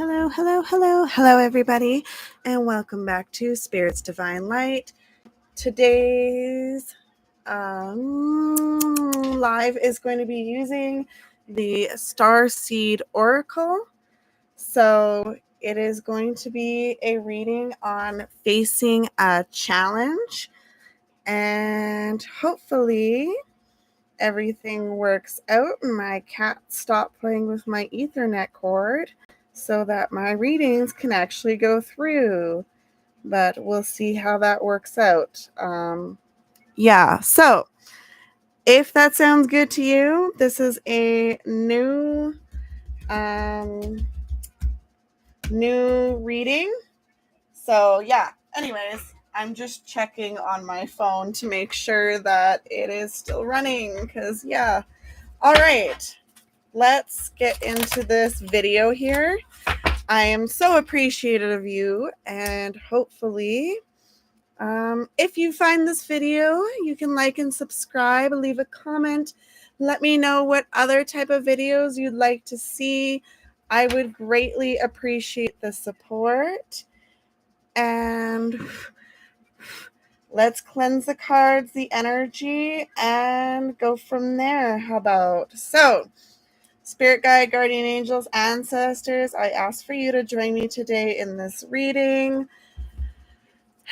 Hello, everybody, and welcome back to Spirit's Divine Light. Today's live is going to be using the Starseed Oracle. So it is going to be a reading on facing a challenge, and hopefully everything works out and my cat stopped playing with my Ethernet cord so that my readings can actually go through. But we'll see how that works out. So if that sounds good to you, this is a new reading. So anyways, I'm just checking on my phone to make sure that it is still running because all right, let's get into this video here. I am so appreciative of you, and hopefully if you find this video, you can like and subscribe, leave a comment, let me know what other type of videos you'd like to see. I would greatly appreciate the support. And let's cleanse the cards, the energy, and go from there. How about? So, Spirit guide, guardian angels, ancestors, I ask for you to join me today in this reading.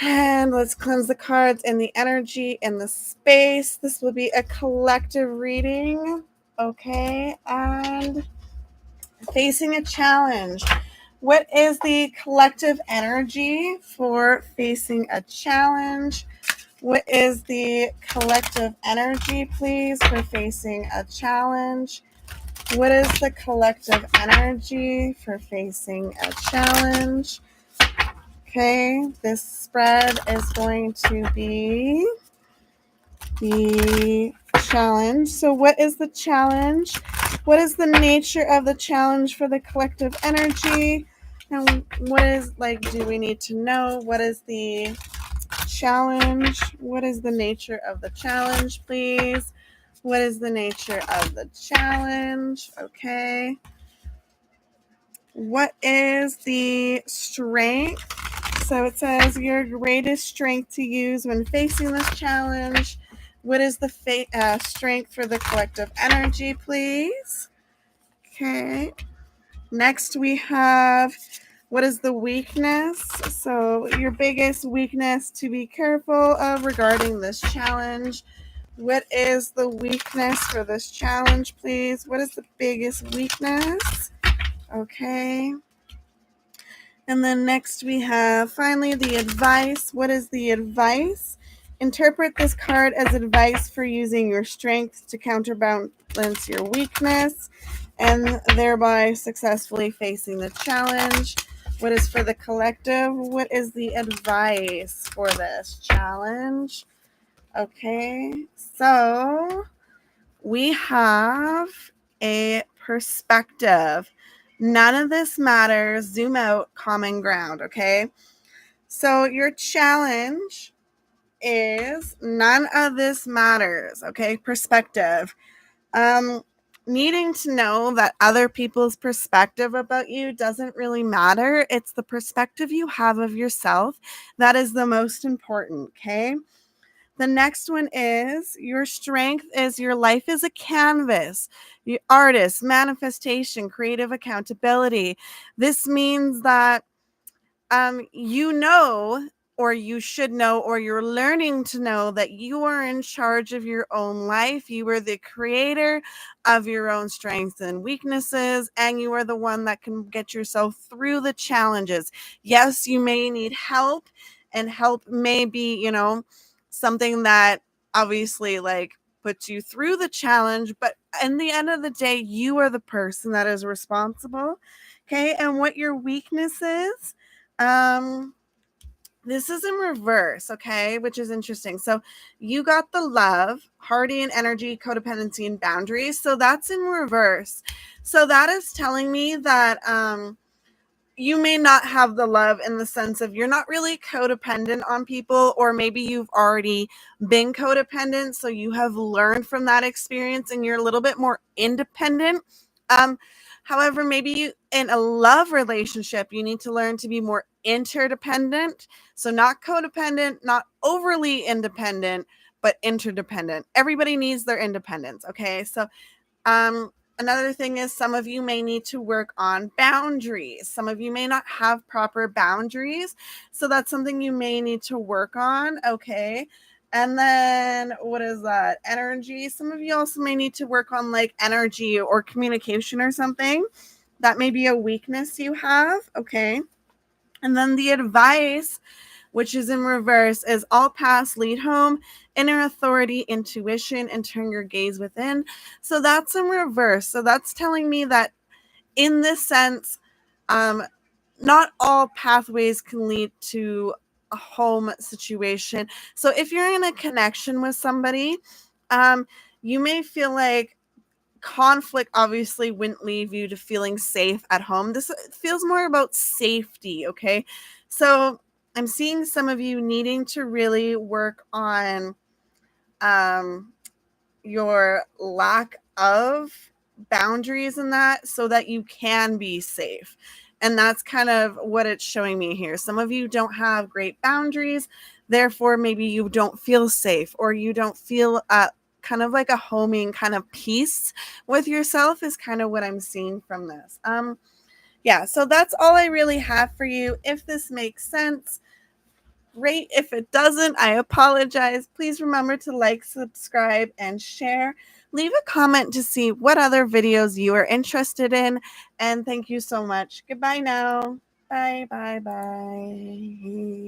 And let's cleanse the cards and the energy and the space. This will be a collective reading. Okay. And facing a challenge. What is the collective energy for facing a challenge? What is the collective energy, please, for facing a challenge? What is the collective energy for facing a challenge? Okay, this spread is going to be the challenge. So what is the challenge? What is the nature of the challenge for the collective energy? And what is, do we need to know? What is the challenge? What is the nature of the challenge, please? What is the nature of the challenge? Okay. What is the strength? So it says your greatest strength to use when facing this challenge. What is the strength for the collective energy, please? Okay. Next we have, what is the weakness? So your biggest weakness to be careful of regarding this challenge. What is the weakness for this challenge, please? What is the biggest weakness? Okay. And then next we have, finally, the advice. What is the advice? Interpret this card as advice for using your strength to counterbalance your weakness and thereby successfully facing the challenge. What is for the collective? What is the advice for this challenge? Okay, so we have a perspective. None of this matters. Zoom out, common ground, okay? So your challenge is none of this matters, okay? Perspective. Needing to know that other people's perspective about you doesn't really matter. It's the perspective you have of yourself that is the most important, okay? The next one is your strength is your life is a canvas. You artist, manifestation, creative accountability. This means that you know, or you should know, or you're learning to know that you are in charge of your own life. You are the creator of your own strengths and weaknesses, and you are the one that can get yourself through the challenges. Yes, you may need help, and help may be, something that obviously puts you through the challenge, but in the end of the day, you are the person that is responsible. Okay, and what your weakness is, this is in reverse, okay, which is interesting. So you got the love, hardy and energy, codependency, and boundaries. So that's in reverse. So that is telling me that you may not have the love in the sense of you're not really codependent on people, or maybe you've already been codependent, so you have learned from that experience and you're a little bit more independent. However, maybe in a love relationship, you need to learn to be more interdependent. So, not codependent, not overly independent, but interdependent. Everybody needs their independence. Okay. So, um, another thing is some of you may need to work on boundaries. Some of you may not have proper boundaries. So that's something you may need to work on. Okay. And then what is that? Energy. Some of you also may need to work on like energy or communication or something. That may be a weakness you have. Okay. And then the advice, which is in reverse, is all paths lead home, inner authority, intuition, and turn your gaze within. So that's in reverse. So that's telling me that in this sense, um, not all pathways can lead to a home situation. So if you're in a connection with somebody, you may feel like conflict obviously wouldn't leave you to feeling safe at home. This feels more about safety, okay? So I'm seeing some of you needing to really work on um, your lack of boundaries in that so that you can be safe. And that's kind of what it's showing me here. Some of you don't have great boundaries, therefore, maybe you don't feel safe or you don't feel kind of like a homing kind of peace with yourself, is kind of what I'm seeing from this. Yeah, so that's all I really have for you. If this makes sense, great. If it doesn't, I apologize. Please remember to like, subscribe, and share. Leave a comment to see what other videos you are interested in. And thank you so much. Goodbye now. Bye, bye, bye.